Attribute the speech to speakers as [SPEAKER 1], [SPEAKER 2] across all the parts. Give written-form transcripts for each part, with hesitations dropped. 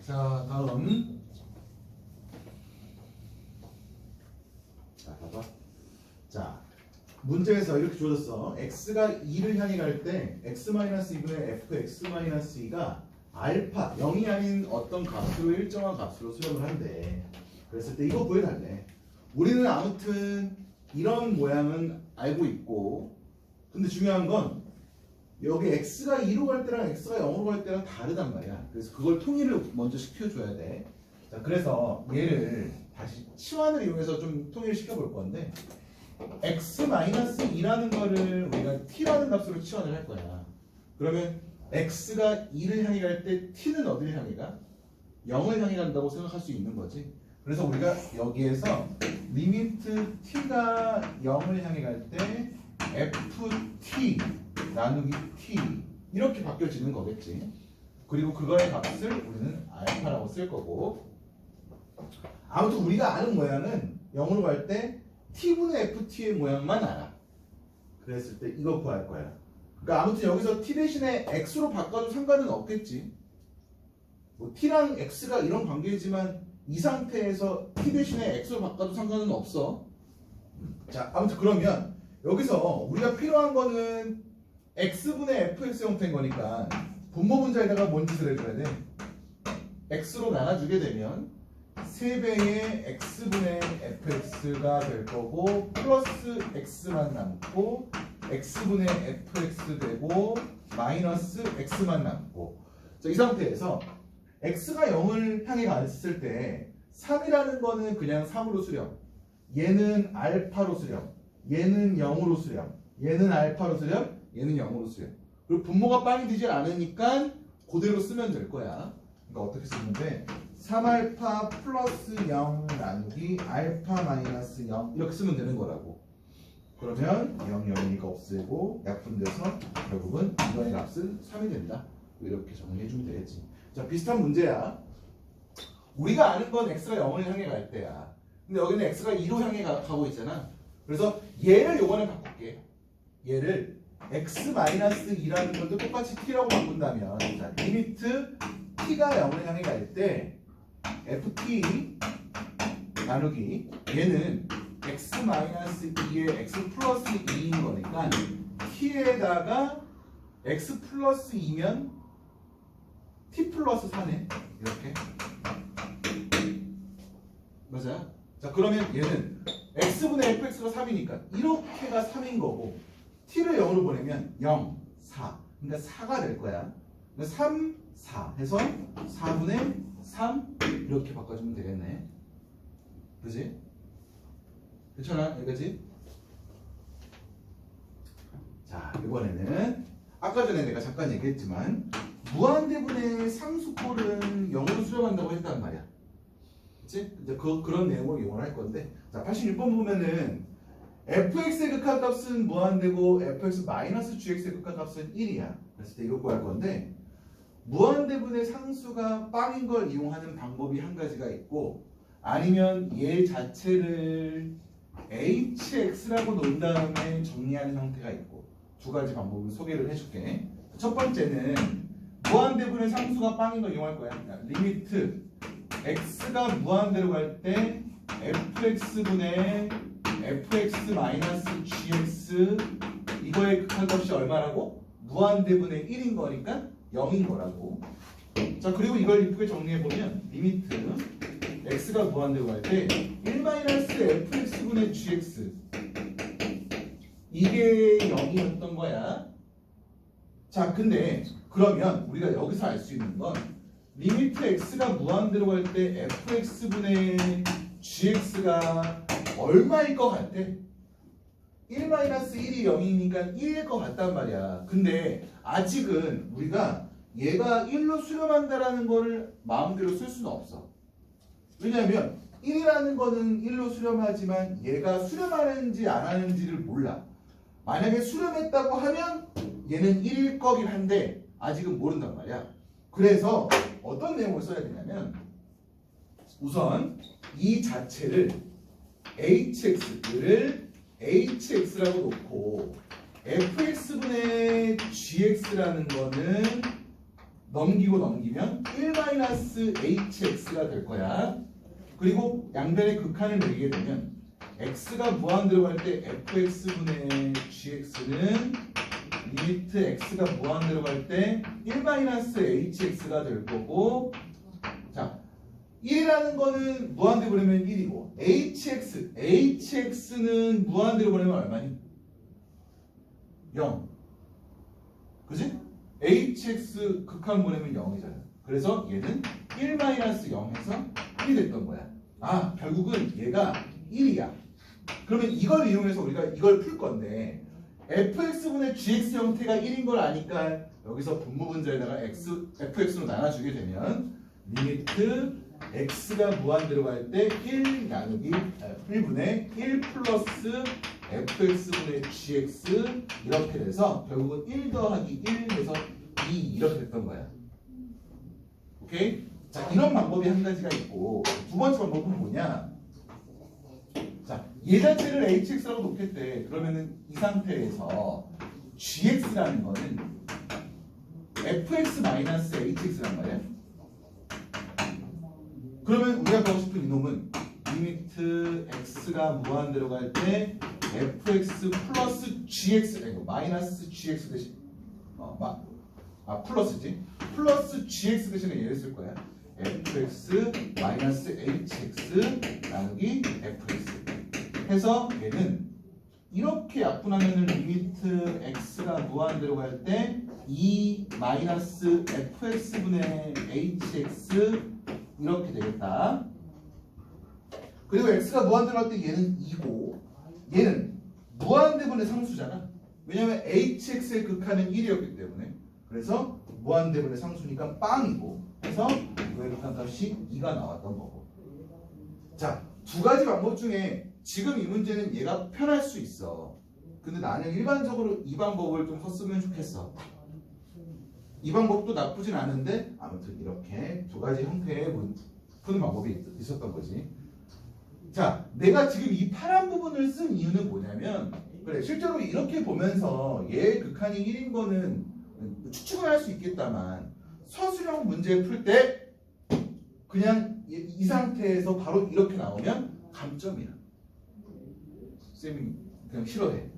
[SPEAKER 1] 자, 다음. 자, 봐봐. 자, 문제에서 이렇게 주어졌어. x가 2를 향해 갈 때 x-2분의 fx-2가 알파, 0이 아닌 어떤 값으로 일정한 값으로 수렴을 한대. 그랬을 때 이거 구해달래. 우리는 아무튼 이런 모양은 알고 있고, 근데 중요한 건 여기 x가 2로 갈 때랑 x가 0으로 갈 때랑 다르단 말이야. 그래서 그걸 통일을 먼저 시켜줘야 돼. 자, 그래서 얘를 다시 치환을 이용해서 좀 통일을 시켜볼 건데, x-2라는 거를 우리가 t라는 값으로 치환을 할 거야. 그러면 x가 2를 향해 갈 때 t는 어디를 향해 가? 0을 향해 간다고 생각할 수 있는 거지. 그래서 우리가 여기에서 리미트 t가 0을 향해 갈 때 ft 나누기 t 이렇게 바뀌어지는 거겠지. 그리고 그거의 값을 우리는 알파라고 쓸 거고, 아무튼 우리가 아는 모양은 0으로 갈 때 t분의 ft의 모양만 알아. 그랬을 때 이거 구할 거야. 그러니까 아무튼 여기서 t 대신에 x로 바꿔도 상관은 없겠지. 뭐 t랑 x가 이런 관계이지만 이 상태에서 t 대신에 x로 바꿔도 상관은 없어. 자, 아무튼 그러면 여기서 우리가 필요한 거는 x분의 fx 형태인 거니까 분모 문자에다가 뭔 짓을 해줘야 돼? x로 나눠주게 되면 3배의 x분의 fx가 될 거고, 플러스 x만 남고 x분의 fx 되고 마이너스 x만 남고. 자, 이 상태에서 x가 0을 향해 갔을 때 3이라는 거는 그냥 3으로 수렴, 얘는 알파로 수렴, 얘는 0으로 수렴, 얘는 알파로 수렴, 얘는 0으로 수렴. 그리고 분모가 빵이 되질 않으니까 그대로 쓰면 될 거야. 그러니까 어떻게 쓰면 돼? 3알파 플러스 0 나누기 알파 마이너스 0 이렇게 쓰면 되는 거라고. 그러면 0, 0이니까 없애고 약분돼서 결국은 이거의 값은 3이 된다. 이렇게 정리해주면 되겠지. 자, 비슷한 문제야. 우리가 아는 건 x가 0을 향해 갈 때야. 근데 여기는 x가 2로 향해 가고 있잖아. 그래서 얘를 요번에 바꿀게. 얘를 x-2라는 것도 똑같이 t라고 바꾼다면, 자, 리미트 t가 0을 향해 갈 때 ft 나누기 얘는 x-2에 x 플러스 2인 거니까 t에다가 x 플러스 2면 t 플러스 4네. 이렇게. 맞아요? 자, 그러면 얘는 x분의 fx가 3이니까 이렇게가 3인 거고, t를 0으로 보내면 0, 4. 그러니까 4가 될 거야. 그러니까 3, 4 해서 4분의 3 이렇게 바꿔주면 되겠네. 그지? 괜찮아? 여기까지? 자, 이번에는 아까 전에 내가 잠깐 얘기했지만 무한대분의 상수꼴은 0으로 수렴한다고 했단 말이야. 그치? 이제 그런 내용을 이용을 할 건데, 자, 86번 보면은 fx의 극한값은 무한대고 fx-gx의 극한값은 1이야. 그래서 이거 구할 건데, 무한대분의 상수가 빵인 걸 이용하는 방법이 한 가지가 있고, 아니면 얘 자체를 hx라고 놓은 다음에 정리하는 형태가 있고, 두 가지 방법을 소개를 해줄게. 첫 번째는 무한대분의 상수가 빵인 걸 이용할 거야. 리미트 x가 무한대로 갈 때 fx분의 fx-gx 이거의 극한값이 얼마라고? 무한대분의 1인 거니까 0인 거라고. 자, 그리고 이걸 이쁘게 정리해보면 리미트 x가 무한대로 갈 때 1-fx분의 gx 이게 0이었던 거야. 자, 근데 그러면 우리가 여기서 알 수 있는 건 리미트 x가 무한대로 갈 때 fx분의 gx가 얼마일 것 같아? 1-1이 0이니까 1일 것 같단 말이야. 근데 아직은 우리가 얘가 1로 수렴한다라는 거를 마음대로 쓸 수는 없어. 왜냐하면 1이라는 거는 1로 수렴하지만 얘가 수렴하는지 안 하는지를 몰라. 만약에 수렴했다고 하면 얘는 1일 거긴 한데 아직은 모른단 말이야. 그래서 어떤 내용을 써야 되냐면, 우선 이 자체를 hx를 hx라고 놓고 fx분의 gx라는 거는 넘기고 넘기면 1-hx가 될 거야. 그리고 양변의 극한을 내리게 되면 x가 무한대로 갈 때 fx분의 gx는 리미트 x가 무한대로 갈 때 1-hx가 될 거고, 자 1이라는 거는 무한대로 보내면 1이고 hx는 무한대로 보내면 얼마니? 0. 그지? hx 극한 보내면 0이잖아. 그래서 얘는 1-0에서 1이 됐던 거야. 아, 결국은 얘가 1이야. 그러면 이걸 이용해서 우리가 이걸 풀 건데 fx분의 gx 형태가 1인 걸 아니까 여기서 분모분자에다가 fx로 나눠주게 되면 리미트 x가 무한대로 갈 때 1 나누기 1분의 1 플러스 fx분의 gx 이렇게 돼서 결국은 1 더하기 1 해서 2 이렇게 됐던 거야. 오케이? 자, 이런 방법이 한 가지가 있고, 두 번째 방법은 뭐냐? 자, 얘 자체를 hx라고 놓겠대. 그러면은 이 상태에서 gx라는 거는 fx-hx란 말이야. 그러면 우리가 보고 싶은 이놈은 리미트 x가 무한대로 갈 때 fx 플러스 gx, 아니 마이너스 gx 대신 플러스지. 플러스 gx 대신에 얘를 쓸 거야. fx 마이너스 hx 나누기 fx 해서 얘는 이렇게 약분하면 리미트 x가 무한대로 갈 때 2 마이너스 fx분의 hx 이렇게 되겠다. 그리고 x가 무한대로 갈 때 얘는 2고 얘는 무한대분의 상수잖아. 왜냐면 hx의 극한은 1이었기 때문에. 그래서 무한대분의 상수니까 빵이고, 그래서 이거의 극한값이 2가 나왔던 거고. 자, 두 가지 방법 중에 지금 이 문제는 얘가 편할 수 있어. 근데 나는 일반적으로 이 방법을 좀 썼으면 좋겠어. 이 방법도 나쁘진 않은데 아무튼 이렇게 두 가지 형태의 푸는 방법이 있었던 거지. 자, 내가 지금 이 파란 부분을 쓴 이유는 뭐냐면, 그래, 실제로 이렇게 보면서 얘의 극한이 1인 거는 추측을 할 수 있겠다만 서술형 문제 풀 때 그냥 이 상태에서 바로 이렇게 나오면 감점이야. 쌤이 그냥 싫어해.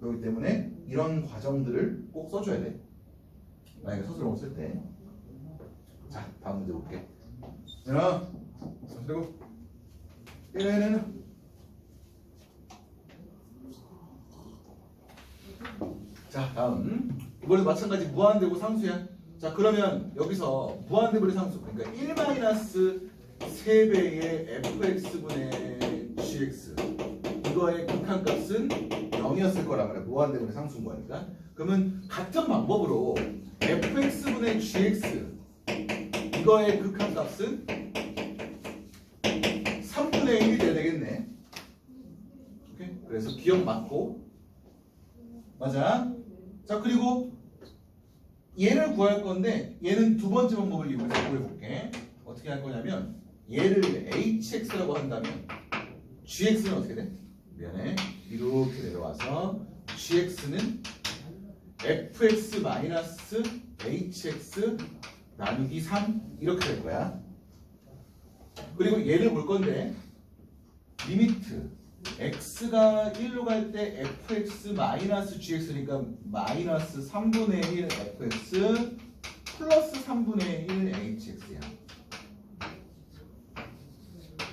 [SPEAKER 1] 그렇기 때문에 이런 과정들을 꼭 써줘야 돼. 만약에 서술형을 쓸 때. 자, 다음 문제 볼게. 자, 그리고 얘는 자, 다음. 이번에도 마찬가지 무한대고 상수야. 자, 그러면 여기서 무한대분의 상수, 그러니까 1-3배의 fx분의 gx 이거의 극한값은 0이었을 거란 말이야. 무한대분의 상수인 거니까. 그러면 같은 방법으로 fx분의 gx 이거의 극한값은 3분의 1이 돼야 되겠네. 오케이? 그래서 기억 맞고, 맞아. 자, 그리고 얘를 구할 건데 얘는 두 번째 방법을 이용해서 구해볼게. 어떻게 할 거냐면 얘를 hx라고 한다면 gx는 어떻게 돼? 미안해. 이렇게 내려와서 gx는 fx 마이너스 hx 나누기 3 이렇게 될 거야. 그리고 얘를 볼 건데 리미트 x가 1로 갈 때 fx 마이너스 gx니까 마이너스 3분의 1 fx 플러스 3분의 1 hx야.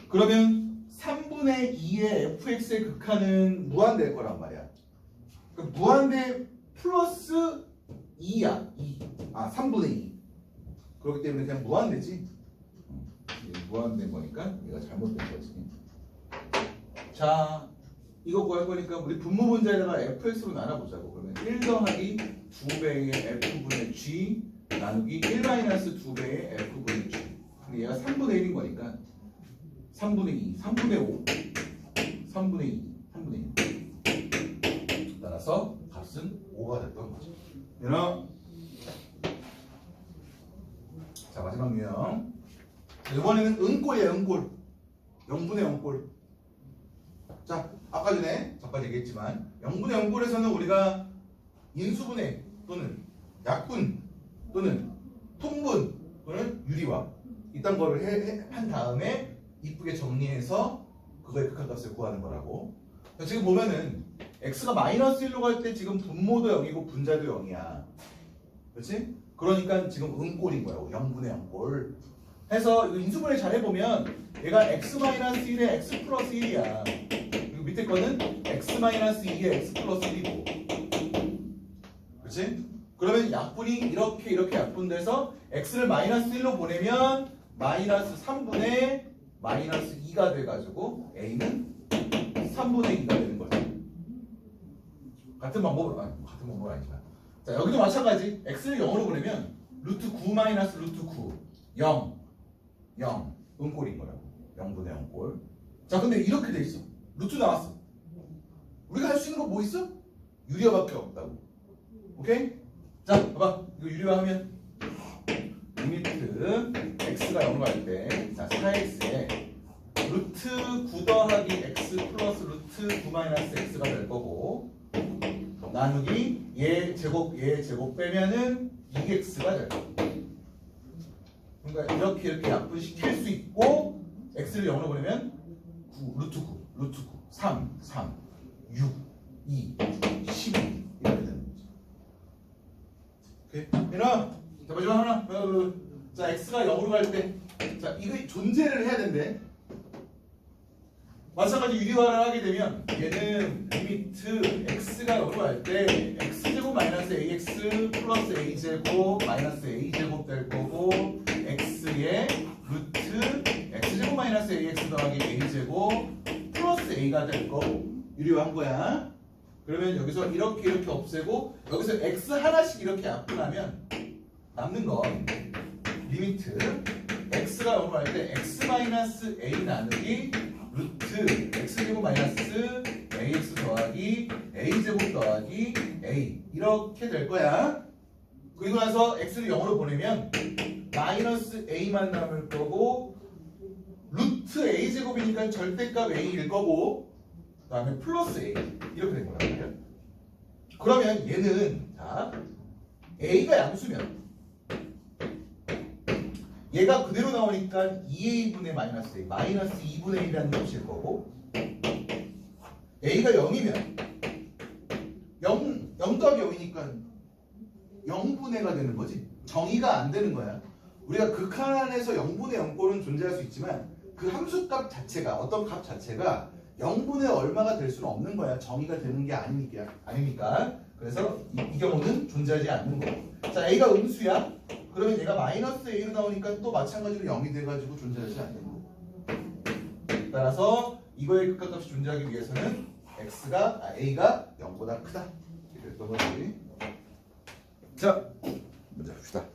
[SPEAKER 1] 그러면 3분의 2의 fx의 극한은 무한대일 거란 말이야. 그러니까 무한대 플러스 2야. 2. 3분의 2. 그렇기 때문에 그냥 무한대지. 무한된 거니까 얘가 잘못된 거지. 자, 이거 구할 거니까 우리 분모분자에다가 fx로 나눠보자고. 그러면 1 더하기 2배의 f분의 g 나누기 1-2배의 f분의 g. 근데 얘가 3분의 1인 거니까 3분의 2, 3분의 5, 3분의 2, 3분의 2. 따라서 값은 5가 됐던 거죠. 얘는 자, 마지막 유형. 이번에는 은꼴이야, 은꼴. 0분의 0꼴. 자, 아까 전에 잠깐 얘기했지만 0분의 0꼴에서는 우리가 인수분해 또는 약분 또는 통분 이딴 거를 한 다음에 이쁘게 정리해서 그거의 극한값을 구하는 거라고. 지금 보면은 x가 마이너스 1로 갈 때 지금 분모도 0이고 분자도 0이야. 그렇지? 그러니까 지금 음꼴인 거야. 0분의 0꼴. 해서 이거 인수분해 잘 해보면 얘가 x-1에 x 플러스 1이야. 그리고 밑에 거는 x-2에 x 플러스 1이고. 그렇지? 그러면 약분이 이렇게 약분돼서 x를 마이너스 1로 보내면 마이너스 3분의 마이너스 2가 돼가지고 a는 3분의 2가 되는 거죠. 같은 방법은 아니지만. 자, 여기도 마찬가지. x를 0으로 보내면 루트 9 마이너스 루트 9 0 음꼴인 거라고. 0분의 0꼴. 자, 근데 이렇게 돼 있어. 루트 나왔어. 우리가 할 수 있는 거 뭐 있어? 유리화밖에 없다고. 오케이? 자, 봐봐. 이거 유리화하면 리미트 x가 0으로 갈 때, 자, 4x에 루트 9 더하기 x 플러스 루트 9 마이너스 x가 될 거고, 나누기 얘 제곱 빼면은 2x가 될 거고. 그러니까 이렇게 약분시킬 수 있고, x를 0으로 보내면 9, 루트 9, 3, 6, 2, 12 이렇게 되는 거죠. 오케이? 얘들아, 자, 마지막 하나. 자, x가 0으로 갈 때, 자, 이거 존재를 해야 된대. 마찬가지 유리화를 하게 되면 얘는 리미트 x가 0으로 갈 때 x제곱 마이너스 ax 플러스 a제곱 마이너스 a제곱 될 거고, x의 루트 x제곱 마이너스 ax 더하기 a제곱 플러스 a가 될 거고. 유리화한 거야. 그러면 여기서 이렇게 없애고 여기서 x 하나씩 이렇게 약분하면 남는 건 리미트 x가 0으로 갈 때 x 마이너스 a 나누기 루트 x제곱 마이너스 ax 더하기 a제곱 더하기 a 이렇게 될 거야. 그리고 나서 x를 0으로 보내면 마이너스 a만 남을 거고, 루트 a제곱이니까 절대값 a일 거고, 그 다음에 플러스 a 이렇게 된 거란 말이야. 그러면 얘는, 자, a가 양수면 얘가 그대로 나오니까 2a분의 마이너스 a, 마이너스 2분의 1이라는 값일 거고, a가 0이면 0 더하기 0이니까 0분의가 되는 거지. 정의가 안 되는 거야. 우리가 극한 안에서 0분의 0꼴은 존재할 수 있지만 그 함수값 자체가, 어떤 값 자체가 0분의 얼마가 될 수는 없는 거야. 정의가 되는 게 아니니까. 그래서 이 경우는 존재하지 않는 거고. 자, a가 음수야. 그러면 얘가 마이너스 a로 나오니까 또 마찬가지로 0이 돼가지고 존재하지 않는 거고. 따라서 이거의 극한값이 존재하기 위해서는 a가 0보다 크다. 이랬던 거지. 자, 먼저 봅시다.